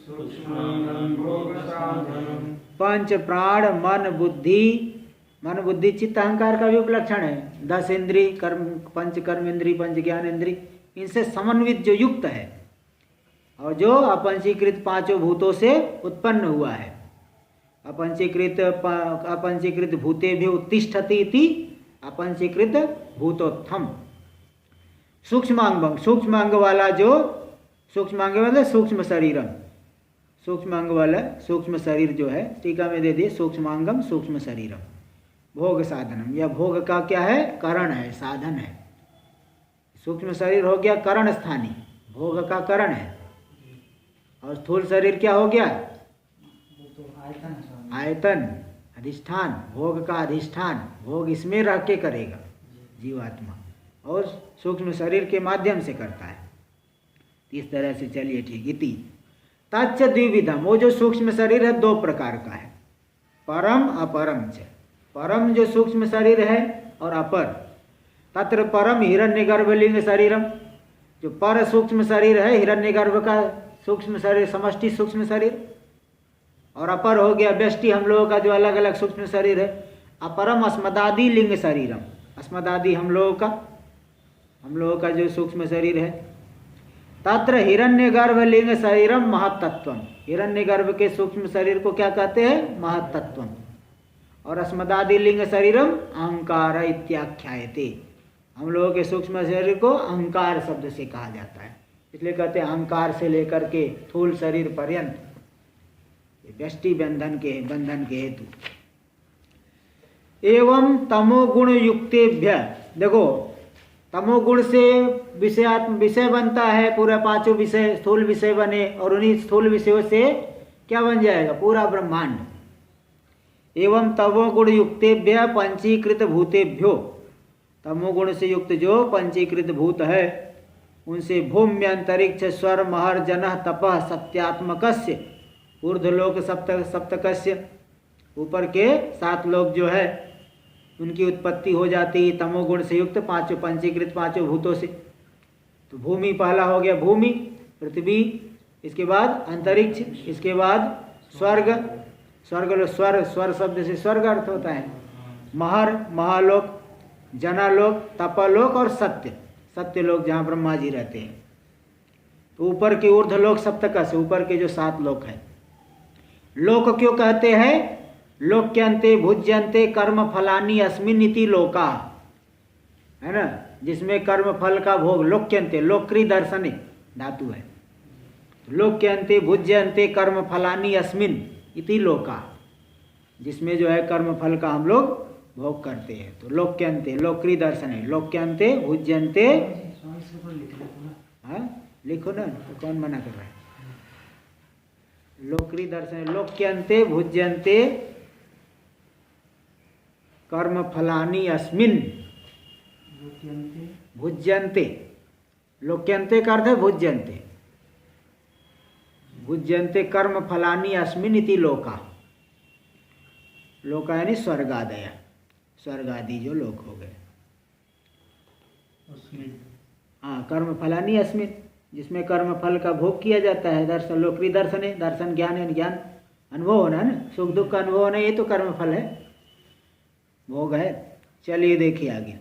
सूक्ष्मांगं भोग साधनम। पंच प्राण मन बुद्धि, मन बुद्धि चित्त अहंकार का भी उपलक्षण है। 10 इंद्रिय, कर्म, पंच कर्म इंद्रिय, पंच ज्ञान इंद्रिय, इनसे समन्वित जो युक्त है, और जो अपंचीकृत 5 भूतों से उत्पन्न हुआ है। अपंचीकृत भूते भी उत्तिष्ठति इति अपंचीकृत भूतोत्थम। सूक्ष्मांग, सूक्ष्मांग वाला, जो सूक्ष्मांग मतलब सूक्ष्म शरीरम, सूक्ष्मांग वाला सूक्ष्म शरीर जो है, टीका में दे दिए सूक्ष्मांगम सूक्ष्म शरीरम, भोग साधनम, यह भोग का क्या है? कारण है, साधन है। सूक्ष्म शरीर हो गया करण स्थानी, भोग का कारण है। और स्थूल शरीर क्या हो गया? आयतन, अधिष्ठान, भोग का अधिष्ठान, भोग इसमें रह के करेगा जीवात्मा, और सूक्ष्म शरीर के माध्यम से करता है। इस तरह से चलिए ठीक। इति तच्च द्विविधम, वो जो सूक्ष्म शरीर है 2 प्रकार का है, परम अपरम च। परम जो सूक्ष्म शरीर है और अपर, तत्र परम हिरण्यगर्भ लिंग शरीरम, जो पर सूक्ष्म शरीर है हिरण्यगर्भ का सूक्ष्म शरीर, समष्टि सूक्ष्म शरीर, और अपर हो गया व्यष्टि हम लोगों का जो अलग अलग सूक्ष्म शरीर है। अपरम अस्मदादि लिंग शरीरम, अस्मदादि हम लोगों का जो सूक्ष्म शरीर है। तत्र हिरण्यगर्भ लिंग शरीरम महत्तत्वम, हिरण्यगर्भ के सूक्ष्म शरीर को क्या कहते हैं? महत्तत्वम। और अस्मदादि लिंग शरीरम अहंकार इत्याख्यायते, हम लोगों के सूक्ष्म शरीर को अहंकार शब्द से कहा जाता है, इसलिए कहते हैं अहंकार से लेकर के स्थूल शरीर पर्यंत व्यष्टि बंधन के हेतु। एवं तमोगुण युक्तेभ्य, देखो तमोगुण से विषय बनता है, पूरा 5 विषय स्थूल विषय बने, और उन्हीं स्थूल विषयों से क्या बन जाएगा? पूरा ब्रह्मांड। एवं तमोगुण युक्तेभ्य पंचीकृत भूतेभ्यो, तमोगुण से युक्त जो पंचीकृत भूत है उनसे भूम्य अंतरिक्ष स्वर महर जनः तपः सत्यात्मकस्य ऊर्ध्वलोक सप्तकस्य, ऊपर के 7 लोक जो है उनकी उत्पत्ति हो जाती है तमोगुण से युक्त पांचों पंचीकृत 5 भूतों से। तो भूमि पहला हो गया, भूमि, पृथ्वी, इसके बाद अंतरिक्ष, इसके बाद स्वर्ग, स्वर शब्द से स्वर्ग अर्थ होता है, महर महालोक, जनालोक, तपालोक और सत्यलोक जहाँ ब्रह्मा जी रहते हैं। तो ऊपर के ऊर्ध्वलोक सप्तक से ऊपर के जो 7 लोक है। लोक क्यों कहते हैं? लोक्यंते भुज्यंते कर्म फलानी अस्मिन इति लोका, है ना, जिसमें कर्म फल का भोग, लोक्यंते लोक्री दर्शने धातु है, लोक्यंते भुज्यंते कर्म फलानी अस्मिन इति लोका, जिसमें जो है कर्म फल का हम लोग भोग करते हैं। तो लोक्यंते लोक्री दर्शने, लोक्यंते भुज्यंते, हाँ लिखो ना, तो कौन मना कर रहा है? लोक्री दर्शने लोक्यंते भुज्यंते कर्म फलानी अस्मिन, भुज्यंते, लोक्यंते का अर्थ है भुज्यंते, भुज्यंते कर्म फलानी अस्मिन इति लोका, लोका यानी स्वर्गादय, स्वर्ग आदि जो लोक हो गए। हाँ, कर्म फलानी अस्मिन, जिसमें कर्म फल का भोग किया जाता है। दर्शन लोकरी दर्शन है, दर्शन ज्ञान है, ज्ञान अनुभव होना है ना, सुख दुख का अनुभव होना, ये तो कर्म फल है, भोग है। चलिए देखिए आगे।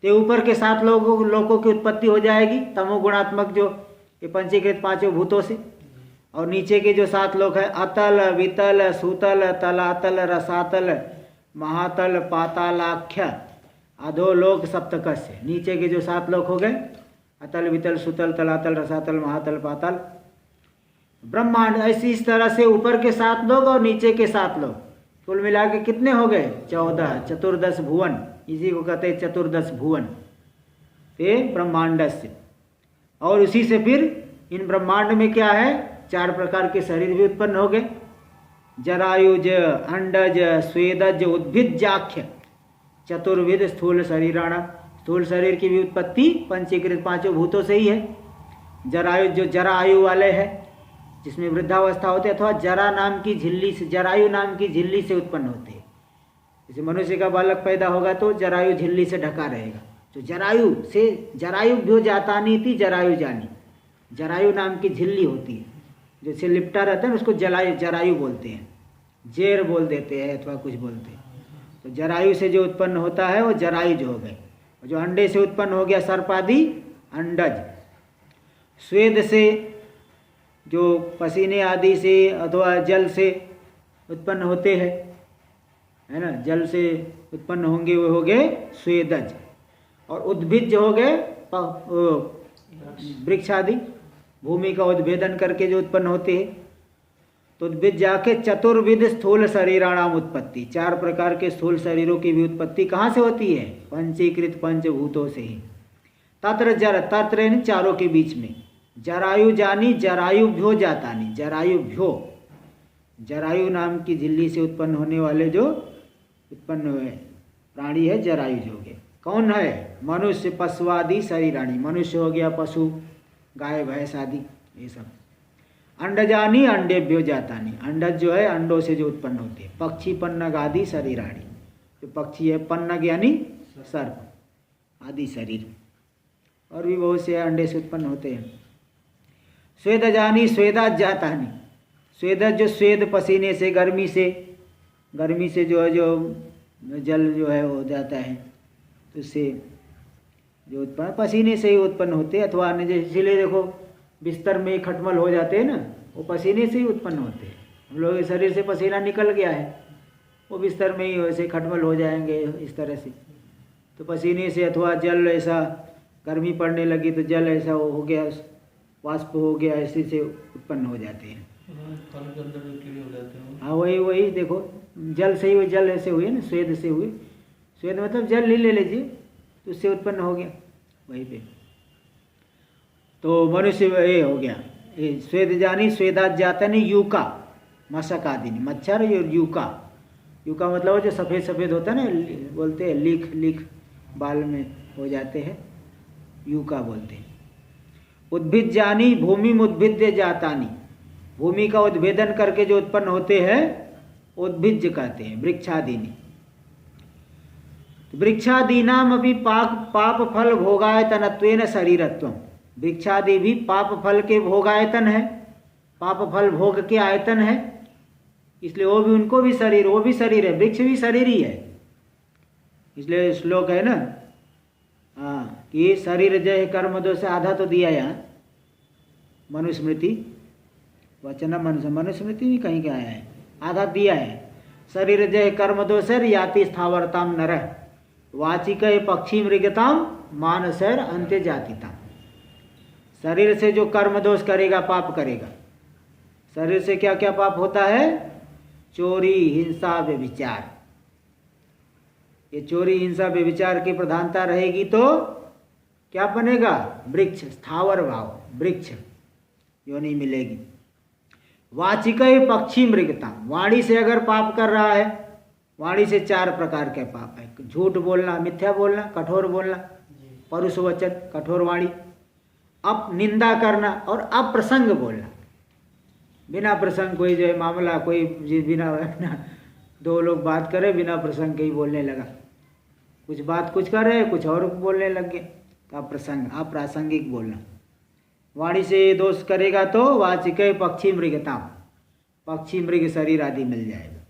तो ऊपर के 7 लोकों की उत्पत्ति हो जाएगी तमोगुणात्मक जो ये पंचीकृत 5 भूतों से, और नीचे के जो 7 लोक है अतल वितल सुतल तलातल रसातल महातल पातालाख्य अधोलोक सप्तकस्य, नीचे के जो 7 लोक हो गए अतल वितल सुतल तलातल रसातल महातल पाताल ब्रह्मांड। ऐसी इस तरह से ऊपर के 7 लोक और नीचे के 7 लोक कुल मिला के कितने हो गए? 14, चतुर्दश भुवन, इसी को कहते हैं चतुर्दश भुवन ते ब्रह्मांडस्य। और उसी से फिर इन ब्रह्मांड में क्या है? 4 प्रकार के शरीर भी उत्पन्न हो गए, जरायुज अंडज स्वेदज उद्भिज्जाख्य चतुर्विध स्थूल शरीराणा, स्थूल शरीर की भी उत्पत्ति पंचीकृत 5 भूतों से ही है। जरायुज जो जरा आयु वाले हैं, जिसमें वृद्धावस्था होते अथवा जरा नाम की झिल्ली से, जरायु नाम की झिल्ली से उत्पन्न होते हैं। जैसे मनुष्य का बालक पैदा होगा तो जरायु झिल्ली से ढका रहेगा, तो जरायु से जरायु भ्यो जाता नहीं थी जरायु जानी, जरायु नाम की झिल्ली होती है, जैसे लिपटा रहता है ना, उसको जरायु बोलते हैं, जेर बोल देते हैं अथवा कुछ बोलते हैं। तो जरायु से जो उत्पन्न होता है वो जरायुज हो गए। जो अंडे से उत्पन्न हो गया सर्पादि अंडज, स्वेद से जो पसीने आदि से अथवा जल से उत्पन्न होते हैं, है ना, जल से उत्पन्न होंगे वो हो गए स्वेदज। और उद्भिज हो गए वृक्ष आदि, भूमि का उद्भेदन करके जो उत्पन्न होते हैं। तो उद्भिज जाके चतुर्विध स्थूल शरीराणाम उत्पत्ति, 4 प्रकार के स्थूल शरीरों की भी उत्पत्ति कहाँ से होती है? पंचीकृत 5 भूतों से ही। तत्र जर, तत्र यानी चारों के बीच में, जरायु जानी जरायु भ्यो जातानी, जरायु भ्यो, जरायु नाम की झिल्ली से उत्पन्न होने वाले जो उत्पन्न हुए प्राणी है जरायुज हो गए। कौन है? मनुष्य पशुआदि शरीराणी, मनुष्य हो गया, पशु गाय भैंस आदि ये सब। अंडजानी अंडेभ्यो जातानी, अंडज जो है अंडों से जो उत्पन्न होते हैं। पक्षी पन्नग आदि शरीराणी, जो पक्षी है पन्नग यानी सर्प आदि शरीर, और भी बहुत से अंडे से उत्पन्न होते हैं। स्वेदजानी स्वेदाज जातानी, स्वेदज जो स्वेद पसीने से, गर्मी से जो है जो जल जो है हो जाता है, तो उससे जो उत्पन्न पसीने से ही उत्पन्न होते हैं। अथवा अन्य, इसीलिए देखो बिस्तर में खटमल हो जाते हैं ना, वो पसीने से ही उत्पन्न होते हैं। हम लोग के शरीर से पसीना निकल गया है, वो बिस्तर में ही वैसे खटमल हो जाएंगे इस तरह से। तो पसीने से अथवा जल ऐसा गर्मी पड़ने लगी तो जल ऐसा हो गया, वाष्प हो गया, ऐसे से उत्पन्न हो जाते हैं। हाँ वही देखो, जल से ही हुए, जल ऐसे हुए ना, स्वेद से हुए, स्वेद मतलब जल ही ले लीजिए, तो उससे उत्पन्न हो गया वहीं पे। तो मनुष्य ये हो गया, स्वेद जानी स्वेदात जाता नहीं, यूका, मशक आदि नहीं, मच्छर और यूका। यूका मतलब वो जो सफ़ेद सफ़ेद होता है ना, बोलते हैं लीख बाल में हो जाते हैं, यूका बोलते हैं। उद्भिद जानी भूमि उद्भिद्य जातानी, भूमि का उद्भेदन करके जो उत्पन्न होते हैं उद्भिज कहते हैं। वृक्षादीनी, वृक्षादीनाम अभी पाप फल भोगायतनत्वेन शरीरत्वम, वृक्षादि भी पाप फल के भोगायतन है, पाप फल भोग के आयतन है, इसलिए वो भी, उनको भी शरीर, वो भी शरीर है, वृक्ष भी शरीर ही है। इसलिए श्लोक है ना, हाँ, कि शरीर जय कर्म दो से आधा तो दिया यहाँ, मनुस्मृति वचन मनुस्मृति भी कहीं क्या है, आधा दिया है। शरीर जय कर्म दोषर याति स्थावरताम नर, वाचिक पक्षी मृगताम मानसर अंत्य जातिताम। शरीर से जो कर्म दोष करेगा, पाप करेगा, शरीर से क्या क्या पाप होता है? चोरी, हिंसा, व्यभिचार। ये चोरी, हिंसा, व्यभिचार की प्रधानता रहेगी तो क्या बनेगा? वृक्ष, स्थावर भाव, वृक्ष योनि मिलेगी। वाचिक पक्षी मृगता, वाणी से अगर पाप कर रहा है, वाणी से 4 प्रकार के पाप है। झूठ बोलना, मिथ्या बोलना, कठोर बोलना, परुष वचन, कठोर वाणी, निंदा करना और अप्रसंग बोलना। बिना प्रसंग कोई जो है मामला, कोई बिना 2 लोग बात करे, बिना प्रसंग के ही बोलने लगा, कुछ बात कुछ कर रहे, कुछ और बोलने लग गए, तो अप्रसंग, अप्रासंगिक बोलना। वाणी से दोष करेगा तो वाचिक पक्षी मृगता, पक्षी मृग शरीर आदि मिल जाएगा।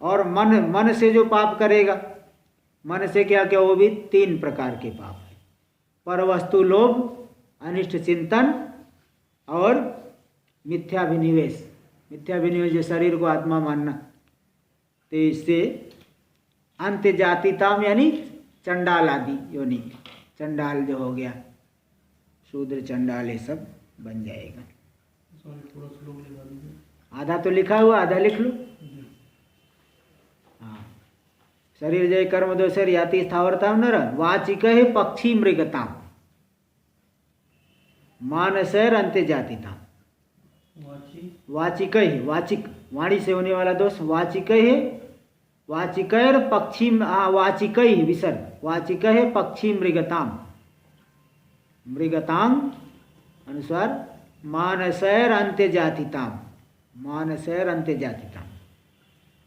और मन से जो पाप करेगा, मन से क्या क्या, वो भी 3 प्रकार के पाप है। पर वस्तु लोभ, अनिष्ट चिंतन और मिथ्याभिनिवेश। मिथ्याभिनिवेश जो शरीर को आत्मा मानना, तो इससे अंत्य जातिताम यानी चंडाल आदि योनि, चंडाल जो हो गया, शूद्र चंडाल, ये सब बन जाएगा। थोड़ा श्लोक लिखा दीजिए। आधा तो लिखा हुआ, आधा लिख लो। हाँ, शरीर जय कर्म दोषर याति स्थावरताम नर, वाचिक पक्षी मृगताम मानसर अंत्य जातिताम। वाचिक ही, वाचिक वाणी से होने वाला दोष, वाचिक है, वाचिकर पक्षी, वाचिक ही विसर्ग, वाचिक है पक्षी मृगताम, मृगतांग अनुसार मानसैर अंत्य जातिताम, मानसैर अंत्य जातिताम।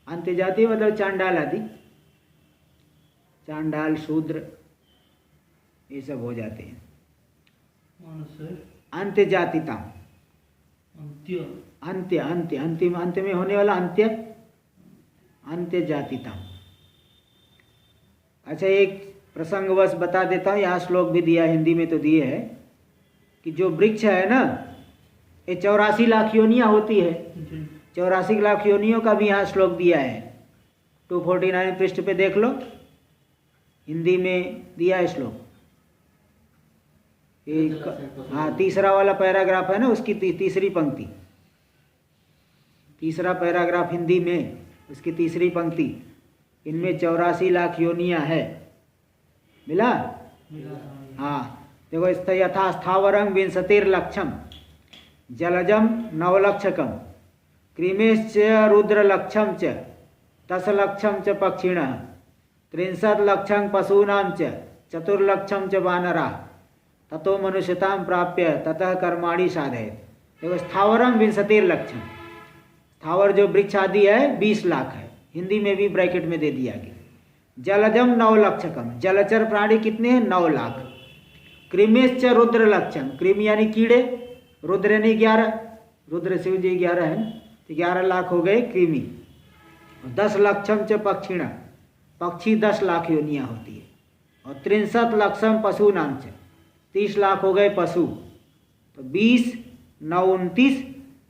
अंत्य जाति मतलब चांडाल आदि, चांडाल, शूद्र, ये सब हो जाते हैं। अंत्य जातिताम, अंत्य अंत्य अंतिम, अंत में होने वाला अंत्य, अंत्य जातिताम। अच्छा, एक प्रसंगवश बता देता हूँ, यहाँ श्लोक भी दिया, हिंदी में तो दिए है, कि जो वृक्ष है ना, ये 84 लाख योनियाँ होती है। 84 लाख योनियों का भी यहाँ श्लोक दिया है। 249 पृष्ठ पे देख लो, हिंदी में दिया है श्लोक। हाँ, तीसरा वाला पैराग्राफ है ना, उसकी तीसरी पंक्ति, तीसरा पैराग्राफ हिंदी में, उसकी तीसरी पंक्ति, इनमें 84 लाख योनियाँ है। मिला? हाँ, देखो, यथा स्थावरं विंशतिर्लक्षम, जलजम 9 लक्षकम, क्रिमेश्च रुद्रलक्षम च 10 लक्षम च पक्षिणः, 63 लक्षं पशूनां च 4 लक्षं च वानराः, ततो मनुष्यतां प्राप्य ततः कर्माणि साधयेत्। देखो, स्थावरं विंशतिर्लक्षम, स्थावर जो वृक्ष आदि है 20 लाख है, हिंदी में भी ब्रैकेट में दे दिया गया। जलजम 9 लक्षकम, जलचर प्राणी कितने हैं? 9 लाख। कृमेश्च रुद्र लक्षम, कृमि यानी कीड़े, रुद्र यानी 11, रुद्र शिव जी 11 है, तो 11 लाख हो गए कृमि। 10 लक्षम च पक्षिण, पक्षी 10 लाख योनियाँ होती है। और 63 लक्षम पशु नाम च, 30 लाख हो गए पशु। तो 20, 9 29,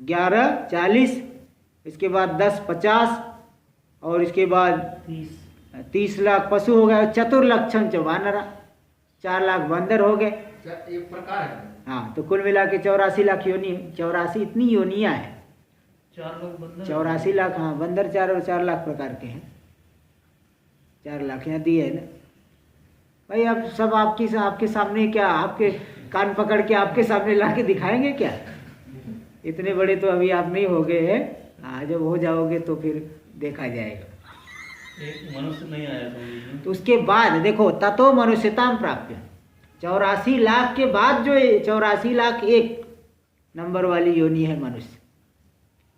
11 40, इसके बाद 10 50, और इसके बाद 30 लाख पशु हो गए। 4 लक्षम च वानरा, 4 लाख बंदर हो गए। एक प्रकार है। हाँ, तो कुल मिला के 84 लाख योनि, 84 इतनी योनियाँ हैं। 4 लोग बंदर, 84 लाख, हाँ, बंदर 4 और 4 लाख प्रकार के हैं। 4 लाख यहाँ दिए है ना भाई। अब सब आपके सामने, क्या आपके कान पकड़ के आपके सामने ला के दिखाएंगे क्या? इतने बड़े तो अभी आप नहीं हो गए हैं। हाँ, जब हो जाओगे तो फिर देखा जाएगा। एक मनुष्य नहीं आया समझ में। तो उसके बाद देखो, ततो मनुष्यताम प्राप्य, 84 लाख के बाद जो 84,01,000 नंबर वाली योनि है मनुष्य।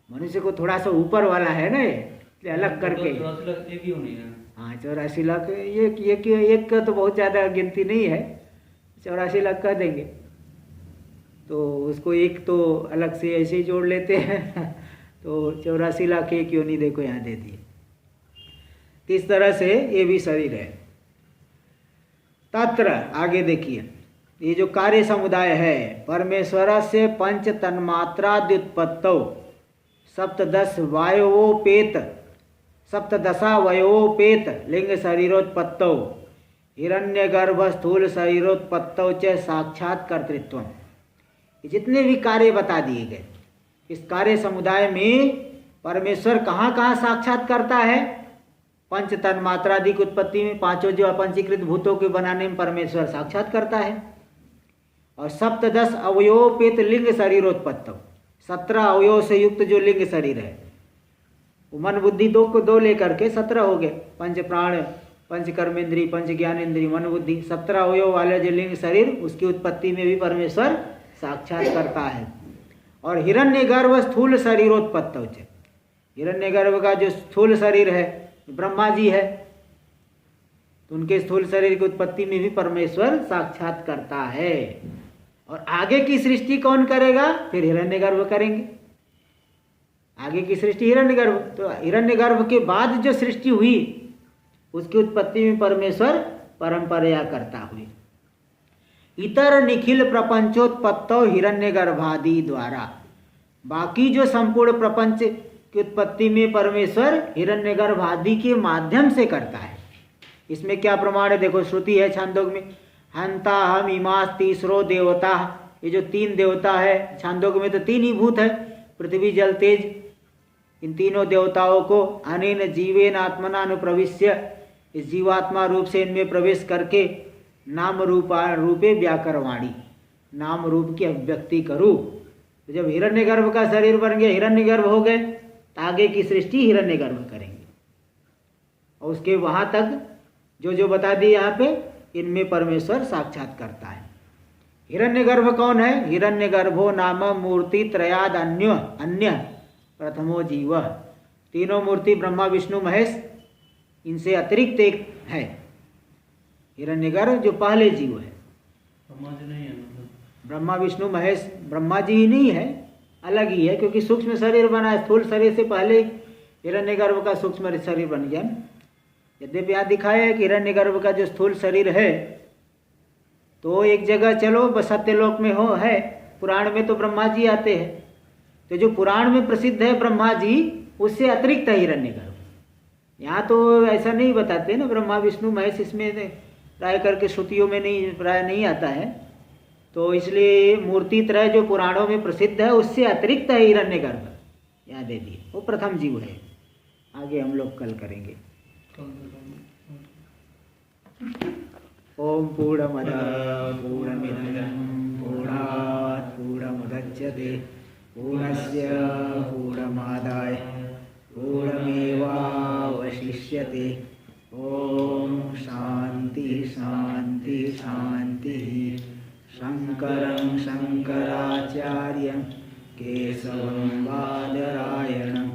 मनुष्य को थोड़ा सा ऊपर वाला है ना, ये अलग करके। 84 लाख एक ही होनी है। हाँ, 84 लाख, एक का तो बहुत ज़्यादा गिनती नहीं है, 84 लाख कह देंगे। तो उसको एक तो अलग से ऐसे ही जोड़ लेते हैं तो 84 लाख एक योनि देखो यहाँ दे दिए। तो इस तरह से ये भी शरीर है। तत्र आगे देखिए, ये जो कार्य समुदाय है, परमेश्वर से पंच तन्मात्राद्युत्पत्तौ सप्तदशावयोपेत लिंग शरीरोत्पत्तौ हिरण्यगर्भ स्थूल शरीरोत्पत्तौ च साक्षात कर्तृत्व। ये जितने भी कार्य बता दिए गए, इस कार्य समुदाय में परमेश्वर कहाँ कहाँ साक्षात करता है? पंच तन्मात्रादि की उत्पत्ति में, पांचों जो अपंचीकृत भूतों के बनाने में परमेश्वर साक्षात करता है। और सप्तदश अवयोपेत लिंग शरीरोत्पत्तौ, 17 अवयव से युक्त जो लिंग शरीर है, मन बुद्धि दो लेकर के 17 हो गए। पंच प्राण, पंच कर्मेंद्री, पंच ज्ञानेन्द्री, मन बुद्धि, 17 अवयव वाले जो लिंग शरीर, उसकी उत्पत्ति में भी परमेश्वर साक्षात करता है। और हिरण्यगर्भ स्थूल शरीरोत्पत्तौ च, हिरण्यगर्भ का जो स्थूल शरीर है ब्रह्मा जी है, तो उनके स्थूल शरीर की उत्पत्ति में भी परमेश्वर साक्षात करता है। और आगे की सृष्टि कौन करेगा? फिर हिरण्यगर्भ करेंगे। आगे की सृष्टि हिरण्यगर्भ, तो हिरण्यगर्भ के बाद जो सृष्टि हुई उसकी उत्पत्ति में परमेश्वर परंपरा करता हुए। इतर निखिल प्रपंचोत्पत्तौ हिरण्यगर्भादि द्वारा, बाकी जो संपूर्ण प्रपंच की उत्पत्ति में परमेश्वर हिरण्यगर्भ आदि के माध्यम से करता है। इसमें क्या प्रमाण है? देखो, श्रुति है छांदोग्य में, हंता हम इमास तीसरो देवता। ये जो 3 देवता है, छांदोग्य में तो 3 ही भूत है, पृथ्वी जल तेज। इन तीनों देवताओं को अनेन जीवेन आत्मना अनुप्रविश्य, इस जीवात्मा रूप से इनमें प्रवेश करके नाम रूपे व्याकरवाणी, नाम रूप की अभिव्यक्ति करूँ। तो जब हिरण्यगर्भ का शरीर बन गया, हिरण्यगर्भ हो गए, तो आगे की सृष्टि हिरण्यगर्भ करेंगे। और उसके वहाँ तक जो बता दी यहाँ पे, इनमें परमेश्वर साक्षात करता है। हिरण्यगर्भ कौन है? हिरण्यगर्भो नाम मूर्ति त्रयाद अन्य प्रथमो जीव। तीनों मूर्ति ब्रह्मा विष्णु महेश, इनसे अतिरिक्त एक है हिरण्यगर्भ, जो पहले जीव है। ब्रह्मा जी नहीं है मतलब? ब्रह्मा विष्णु महेश ब्रह्मा जी ही नहीं है, अलग ही है, क्योंकि सूक्ष्म शरीर बना है। स्थूल शरीर से पहले हिरण्यगर्भ का सूक्ष्म शरीर बन गया। यद्यपि यहाँ दिखाया है कि हिरण्यगर्भ का जो स्थूल शरीर है, तो एक जगह चलो सत्यलोक में है, पुराण में तो ब्रह्मा जी आते हैं। तो जो पुराण में प्रसिद्ध है ब्रह्मा जी, उससे अतिरिक्त है हिरण्यगर्भ। यहाँ तो ऐसा नहीं बताते ना, ब्रह्मा विष्णु महेश इसमें प्राय करके श्रुतियों में प्राय नहीं आता है। तो इसलिए मूर्ति त्रय जो पुराणों में प्रसिद्ध है, उससे अतिरिक्त है हिरण्यगर्भ, यहाँ दे दिए। वो प्रथम जीव है। आगे हम लोग कल करेंगे। ओम पूर्णमदः पूर्णमिदं पूर्णात् पूर्णमुदच्यते पूर्णस्य पूर्णमादाय पूर्णमेवावशिष्यते। ओम शांति शांति शांति। शंकरं शंकराचार्यं केशवं बादरायणं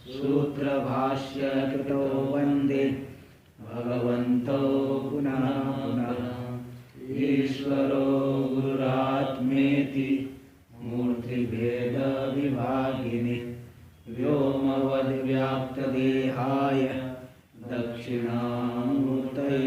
सूत्रभाष्यकृतो वन्दे भगवन्तो पुनः पुनः। ईश्वरो गुरुरात्मेति मूर्तिभेदविभागिने व्योमवद्व्याप्तदेहाय दक्षिणामूर्तये